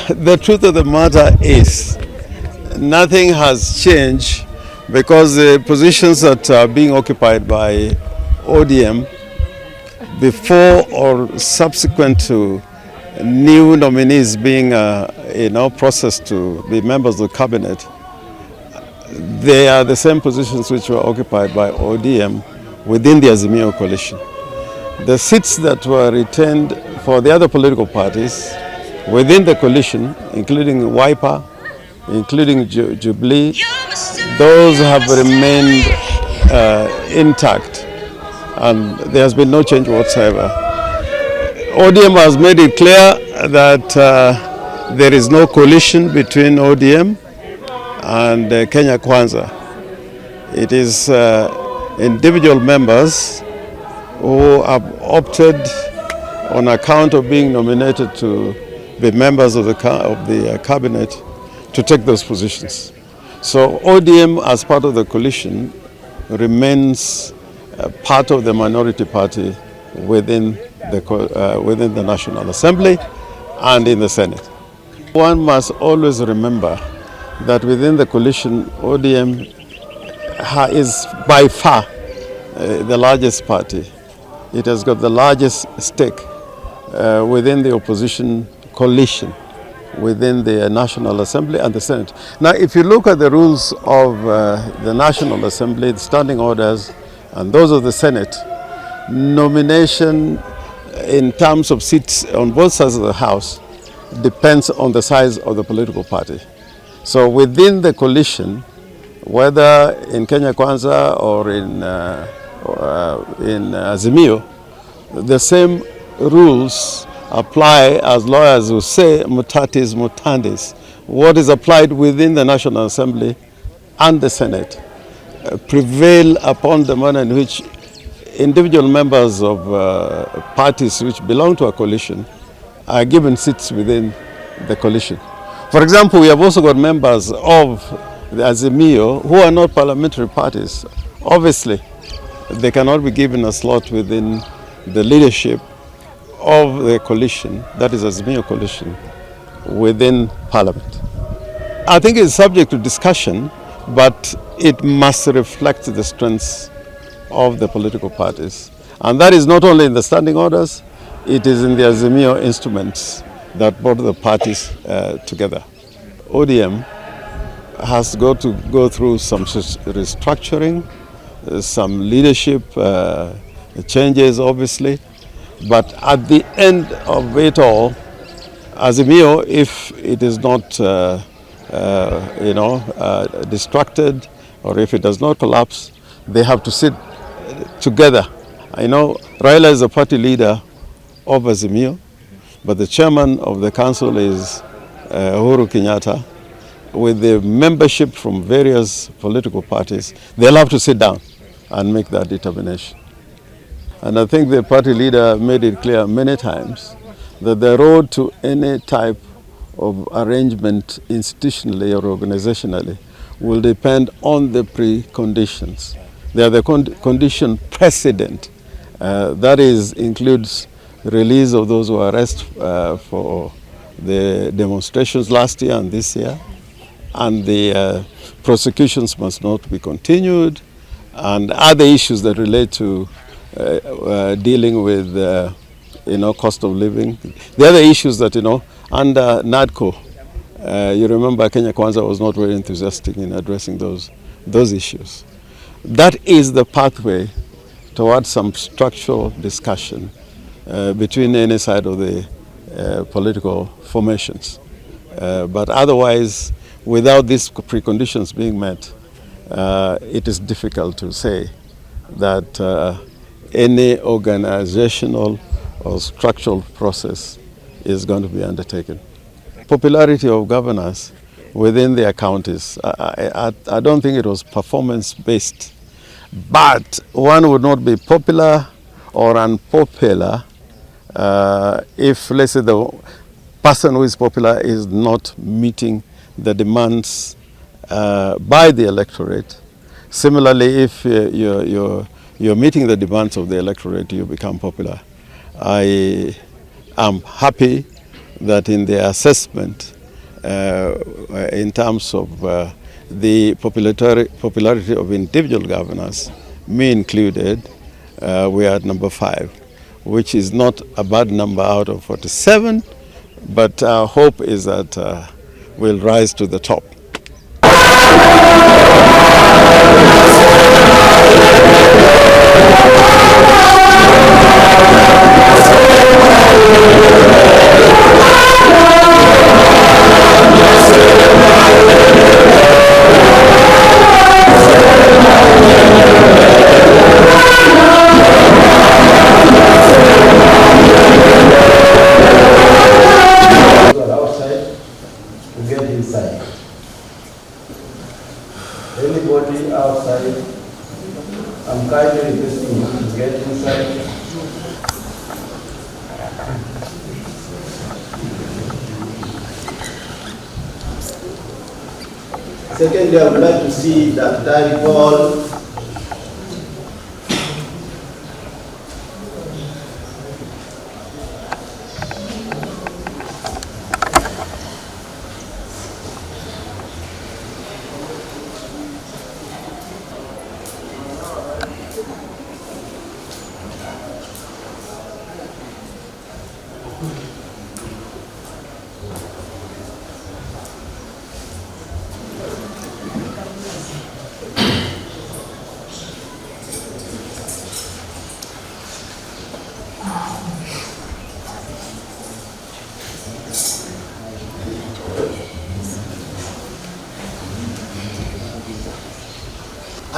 The truth of the matter is nothing has changed because the positions that are being occupied by ODM before or subsequent to new nominees being processed to be members of the cabinet, they are the same positions which were occupied by ODM within the Azimio coalition. The seats that were retained for the other political parties within the coalition, including Wiper, including Jubilee, those have remained intact, and there has been no change whatsoever. ODM has made it clear that there is no coalition between ODM and Kenya Kwanza. It is individual members who have opted on account of being nominated to be members of the cabinet to take those positions. So ODM, as part of the coalition, remains part of the minority party within the National Assembly and in the Senate. One must always remember that within the coalition, ODM is by far the largest party. It has got the largest stake within the opposition coalition, within the National Assembly and the Senate. Now, if you look at the rules of the National Assembly, the standing orders, and those of the Senate, nomination in terms of seats on both sides of the House depends on the size of the political party. So within the coalition, whether in Kenya Kwanza or in Azimio, the same rules apply, as lawyers will say, mutatis mutandis. What is applied within the National Assembly and the Senate prevail upon the manner in which individual members of parties which belong to a coalition are given seats within the coalition. For example, we have also got members of the Azimio who are not parliamentary parties. Obviously, they cannot be given a slot within the leadership of the coalition, that is Azimio coalition, within Parliament. I think it's subject to discussion, but it must reflect the strengths of the political parties. And that is not only in the standing orders, it is in the Azimio instruments that brought the parties together. ODM has got to go through some restructuring, some leadership changes, obviously. But at the end of it all, Azimio, if it is not distracted, or if it does not collapse, they have to sit together. I know Raila is the party leader of Azimio, but the chairman of the council is Uhuru Kenyatta. With the membership from various political parties, they'll have to sit down and make that determination. And I think the party leader made it clear many times that the road to any type of arrangement institutionally or organizationally will depend on the preconditions. They are the condition precedent. That includes release of those who are arrested for the demonstrations last year and this year, and the prosecutions must not be continued, and other issues that relate to dealing with cost of living. The other issues that under NADCO, you remember Kenya Kwanza was not very enthusiastic in addressing those issues. That is the pathway towards some structural discussion between any side of the political formations. But otherwise, without these preconditions being met, it is difficult to say that any organizational or structural process is going to be undertaken. Popularity of governors within their counties, I don't think it was performance-based, but one would not be popular or unpopular if, let's say, the person who is popular is not meeting the demands by the electorate. Similarly, if you're meeting the demands of the electorate, you become popular. I am happy that in the assessment in terms of the popularity of individual governors, me included, we are at number 5, which is not a bad number out of 47, but our hope is that we'll rise to the top. Anybody outside, I'm kindly requesting you to get inside. Secondly, I would like to see that diary ball.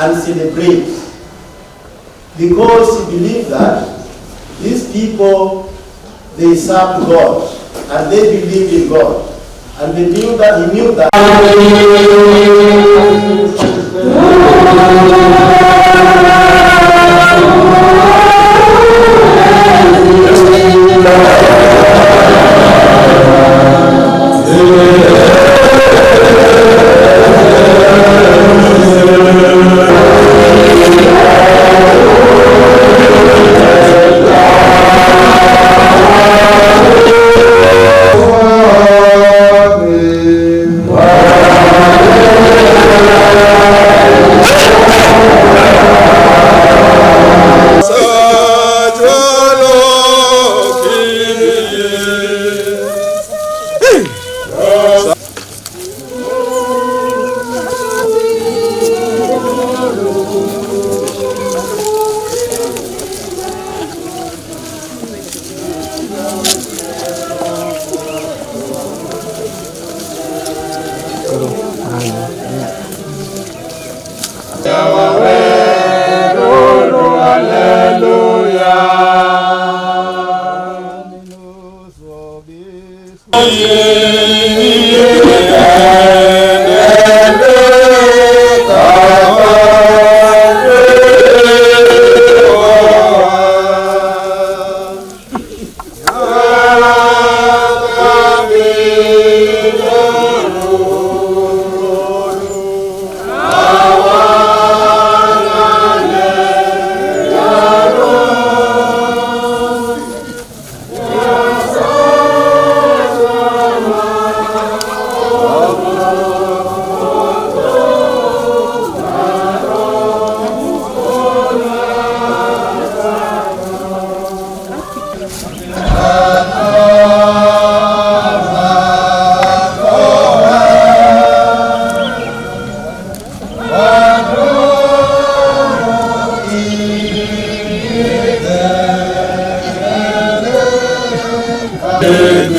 And celebrate, because he believed that these people, they served God and they believed in God, and they knew that he knew that. Amen.